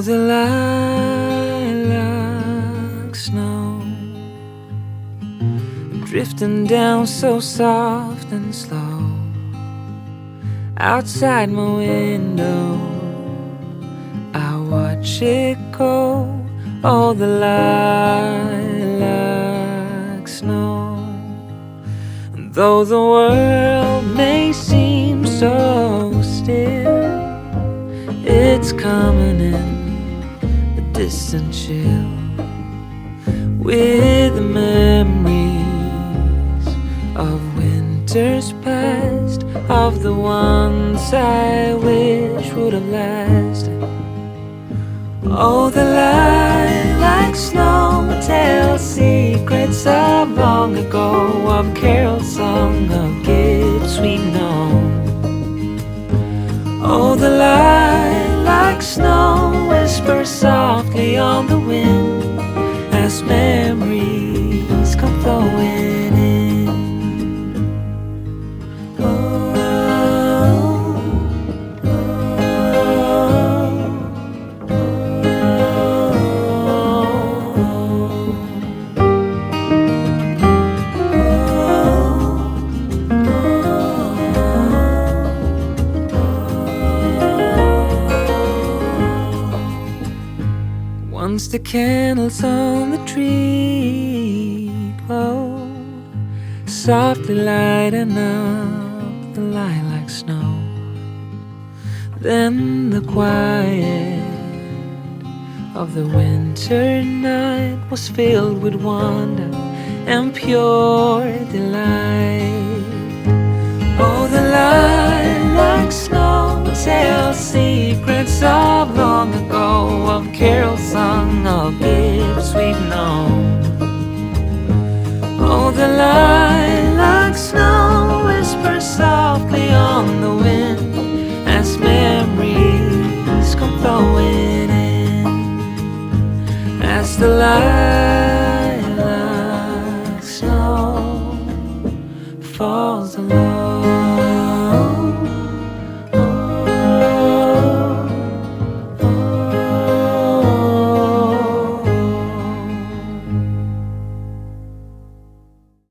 the lilac snow, drifting down so soft and slow. Outside my window, I watch it go. Oh, the lilac snow. And though the world may seem so still, it's coming in a distant chill, with the memories of winters past, of the ones I wish would have lasted. Oh, the lilac snow tells secrets of long ago, of carols sung, of gifts we've known. Oh, the lilac snow whispers softly on the wind as memories come flowing in. Once the candles on the tree glow, softly lighting up the lilac snow. Then the quiet of the winter night was filled with wonder and pure delight. Oh, the lilac snow tells secrets of long ago, of carols sung, of gifts we've known. Oh, the lilac snow whispers softly on the wind as memories come flowing in, as the light